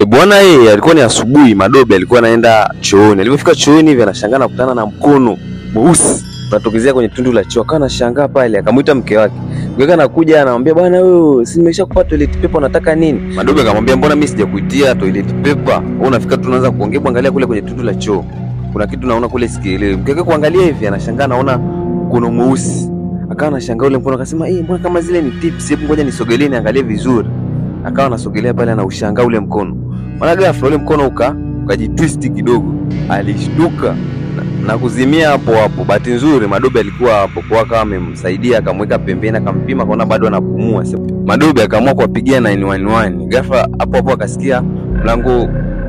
Bwana yeye alikuwa ni asubuhi, Madobe alikuwa anaenda chooni. Alipofika chooni hivi anashangaa kukutana na mkono mweusi unatokezea kwenye tundu la choo. Akawa anashangaa pale, akamuita mke wake. Mke wake anakuja anamwambia, "Bwana wewe, si nimeshakupata toilet paper, unataka nini?" Madobe akamwambia, "Mbona mimi sijakuitia toilet paper? Wewe unafika tu unaanza kuongea, angalia kule kwenye tundu la choo. Kuna kitu naona kule sikielewi." Mke wake kuangalia hivi anashangaa anaona mkono mweusi. Akawa anashangaa ule mkono, akasema, "Mbona kama zile ni tips, hebu ngoja nisogelee niangalie vizuri." Akawa anasogelea pale anaushangaa ule mkono. Mara ghafla ule mkono ukajitwist kidogo. Alishtuka na kuzimia hapo hapo. Bahati nzuri Madobe alikuwa hapo, kwa akawa amemsaidia, akamweka pembeni, akampima, kaona bado anapumua. Madobe akaamua kuwapigia 911. Ghafla hapo hapo akasikia mlango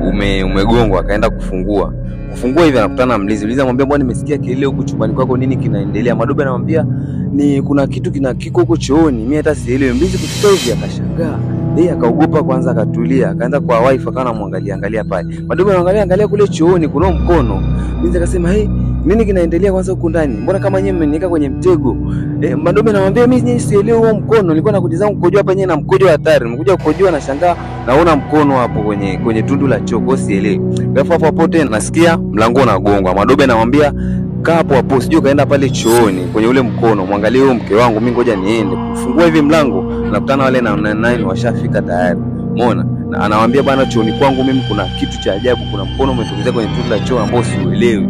umegongwa, akaenda kufungua. Kufungua hivi anakutana na mlinzi. Mlinzi anamwambia, "Bwana, nimesikia kelele huko chumbani kwako, nini kinaendelea?" Madobe anamwambia, "Ni kuna kitu kiko huko chooni, mimi hata sielewi." Mlinzi kufika hivi akashangaa. Yeye akaogopa kwanza, akatulia, akaanza kwa wife, akawa anamwangalia pale. Madobe anaangalia kule chooni kuna mkono. Mlinzi akasema, "Nini kinaendelea kwanza huko ndani? Mbona kama nyewe mmeniweka kwenye mtego?" Madobe anamwambia, "Mimi sielewi huo mkono. Nilikuwa nakuja mkojo hapa nyewe na mkojo hatari. Nimekuja kukojoa na shangaa naona mkono hapo kwenye tundu la choo, kwa sielewi." Ghafla hapo tena nasikia mlango unagongwa. Madobe anamwambia, "Kaa hapo hapo, sijui kaenda pale chooni kwenye ule mkono. Muangalie huyo mke wangu, mimi ngoja niende." Kufungua hivi mlango nakutana wale na 9 washafika tayari. Umeona? Na anawaambia, "Bana, chooni kwangu mimi kuna kitu cha ajabu, kuna mkono umetokeza kwenye tundu la choo ambao siuelewi."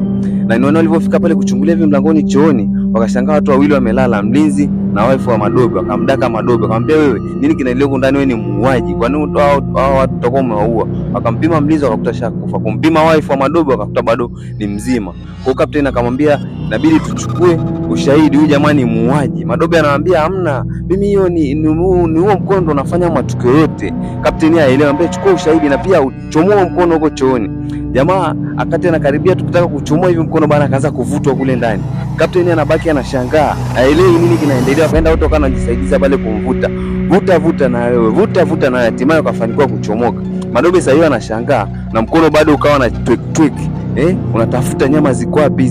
Na niona walipofika pale kuchungulia hivi mlangoni chooni, wakashangaa watu wawili wamelala, mlinzi na wife wa Madobe. Wakamdaka Madobe, akamwambia, "Wewe, nini kinaendelea huko ndani? Wewe ni muuaji. Kwa nini hao watu tutakuwa umewaua?" Wakampima mlinzi, wakakuta shakufa. Kumpima wife wa Madobe, wakakuta bado ni mzima. Kwa captain akamwambia, "Inabidi tuchukue ushahidi, huyu jamaa ni muuaji." Madobe anamwambia, "Hamna, mimi hiyo ni huo mkono ndo unafanya matukio yote." Captain aelewa, ambaye chukua ushahidi na pia uchomoe mkono huko chooni. Jamaa akati anakaribia tukitaka kuchomoa hivi mkono bana, akaanza kuvutwa kule ndani. Captain anabaki anashangaa, haelewi nini kinaendelea. Akaenda watu wakana anajisaidia pale kumvuta. Vuta na wewe, vuta na hatimaye akafanikiwa kuchomoka. Madobe sasa hiyo anashangaa na mkono bado ukawa na twik. Unatafuta nyama ziko wapi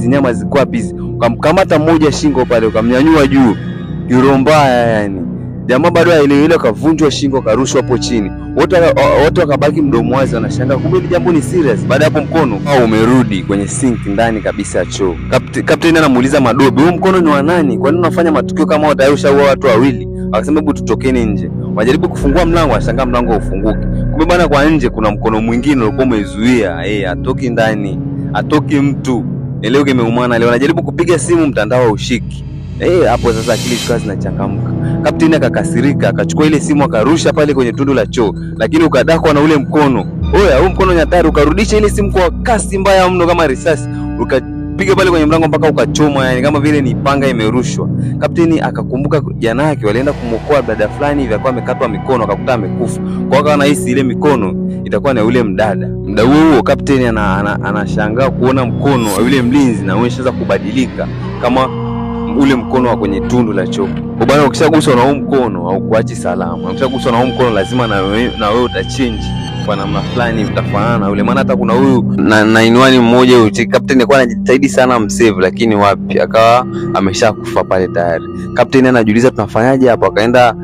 hizi? Ukamkamata mmoja shingo pale, ukamnyanyua juu. Yuro mbaya yani. Jamaa bado haelewi ile, kavunjwa shingo, karushwa hapo chini. Wote wakabaki mdomo wazi, wanashangaa kumbe ile jambo ni serious. Baada hapo mkono umerudi kwenye sink ndani kabisa choo. Captain anamuuliza Madobe, "Huo mkono ni wa nani? Kwa nini unafanya matukio kama haya? Tayari ushaua watu wawili." Akasema, "Hebu tutokeni nje." Wajaribu kufungua mlango, washangaa mlango ufunguki. Kumbe bana kwa nje kuna mkono mwingine ulikuwa umezuia. Atoki ndani, atoki mtu. Leo kimeumana leo. Anajaribu kupiga simu, mtandao haushiki. Hapo sasa akili zikawa zinachangamka. Captain akakasirika, akachukua ile simu akarusha pale kwenye tundu la choo, lakini ukadakwa na ule mkono. Huu mkono ni hatari, ukarudisha ile simu kwa kasi mbaya mno kama risasi. Ukapiga pale kwenye mlango mpaka ukachoma, yani kama vile ni panga imerushwa. Captain akakumbuka jana yake walienda kumokoa dada fulani hivi, akawa amekatwa mikono, akakuta amekufa. Kwa hiyo anahisi ile mikono itakuwa na yule mdada. Muda huo Captain anashangaa kuona mkono wa yule mlinzi na umeshaanza kubadilika kama ule mkono wa kwenye tundu la choo. Kwa bwana, ukishaguswa na huo mkono au kuachi salama. Ukishaguswa na huo mkono lazima na wewe utachange kwa namna fulani, utafanana na ule. Maana hata kuna huyu na 911 mmoja huyu captain alikuwa anajitahidi sana msave, lakini wapi, akawa ameshakufa pale tayari. Captain anajiuliza tunafanyaje hapo? Akaenda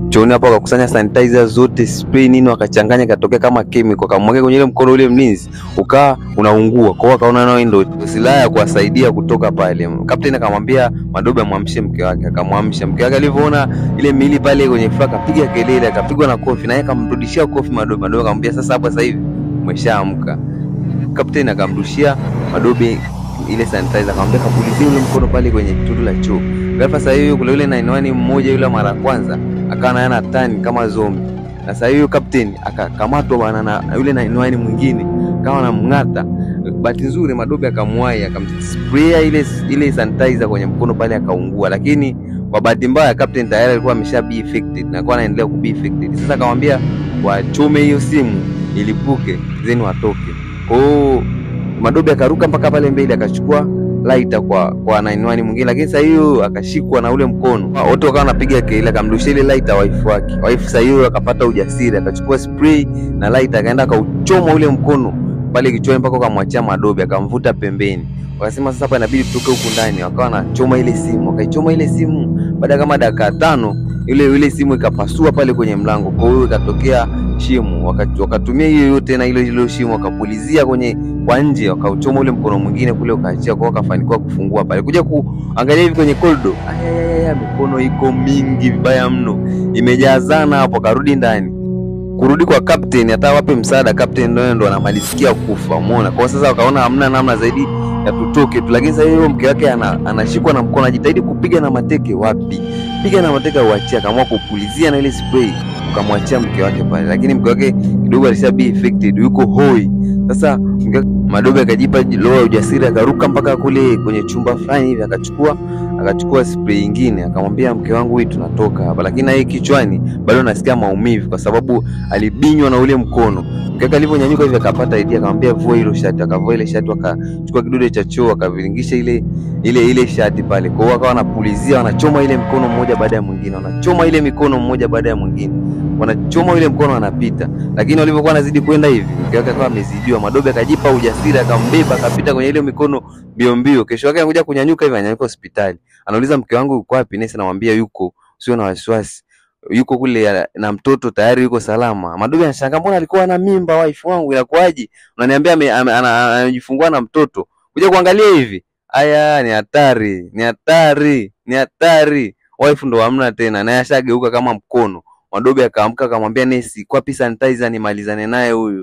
chooni hapo, akakusanya sanitizer zote, spray nini, wakachanganya, katokea kama chemical, akamwaga kwenye ile mkono ule mlinzi, ukaa unaungua. Kwa hiyo akaona nao ndio silaha ya kuwasaidia kutoka pale. Captain akamwambia Madobe amwamshe mke wake, akamwamsha. Mke wake alivyoona ile mili pale kwenye faka, akapiga kelele, akapigwa na kofi, na yeye akamrudishia kofi Madobe. Madobe akamwambia, "Sasa hapa sasa hivi umeshaamka." Captain akamrushia Madobe ile sanitizer, akamwambia kapulizie ule mkono pale kwenye tundu la choo. Ghafla sasa hiyo kule yule 911 mmoja yule mara kwanza akawa yana tani kama zombie. Na sasa hiyo captain akakamatwa bana na yule 911 mwingine akawa anamngata. Bahati nzuri Madobe akamwai, akamspray ile sanitizer kwenye mkono pale, akaungua. Lakini kwa bahati mbaya captain tayari alikuwa amesha be affected na alikuwa anaendelea ku be affected. Sasa akamwambia wachome hiyo simu ilipuke then watoke. Kwa hiyo Madobe akaruka mpaka pale mbele, akachukua lighter kwa 911 mwingine, lakini sasa hiyo akashikwa na ule mkono. Wote wakawa wanapiga kelele, akamrushia ile lighter wife wake. Wife sasa hiyo akapata ujasiri, akachukua spray na lighter, akaenda akauchoma ule mkono pale kichwani mpaka akamwachia Madobe, akamvuta pembeni. Wakasema sasa hapa inabidi tutoke huku ndani. Wakawa wanachoma ile simu, wakaichoma ile simu. Baada kama dakika 5 ile simu ikapasua pale kwenye mlango, kwa hiyo ikatokea shimo. Wakatumia hiyo yote na ile shimo wakapulizia kwa nje, wakauchoma ule mkono mwingine kule ukaachia, kwa wakafanikiwa kufungua pale. Kuja kuangalia hivi kwenye corridor, mikono iko mingi vibaya mno, imejazana hapo. Karudi ndani, kurudi kwa captain hata wape msaada, captain ndo anamalizikia kufa, umeona. Kwa sasa wakaona hamna namna zaidi ya tutoke tu, lakini sasa hiyo mke wake anashikwa na mkono, anajitahidi kupiga na mateke, wapi, piga na mateke uachia, kama kupulizia na ile spray ukamwachia mke wake pale, lakini mke wake kidogo alishabi affected, yuko hoi. Sasa Madobe akajipa loa ujasiri, akaruka mpaka kule kwenye chumba fulani hivi, akachukua spray nyingine, akamwambia mke wangu, hii tunatoka hapa. Lakini yeye kichwani bado anasikia maumivu kwa sababu alibinywa na ule mkono. Mke wake alivyonyanyuka hivi akapata idea, akamwambia vua hilo shati, akavua ile shati, akachukua kidude cha choo akaviringisha ile shati pale. Kwa hiyo akawa anapulizia, wanachoma ile mkono mmoja baada ya mwingine, wanachoma ile mikono mmoja baada ya mwingine, wanachoma ile mkono anapita. Lakini walivyokuwa anazidi kwenda hivi, mke wake akawa amezidiwa. Madobe akajipa ujasiri, akambeba, akapita kwenye ile mikono mbio mbio. Kesho yake anakuja kunyanyuka hivi, anyanyuka hospitali, anauliza mke wangu yuko wapi? Nesi anamwambia yuko, sio na wasiwasi, yuko kule na mtoto tayari, yuko salama. Madobe anashangaa, mbona alikuwa na mimba wife wangu, inakuaje unaniambia anajifungua na mtoto? Kuja kuangalia hivi, haya ni hatari, ni hatari, ni hatari. Wife ndo hamna tena, naye ashageuka kama mkono. Madobe akaamka akamwambia nesi, kwa pisa sanitizer nimalizane naye huyu.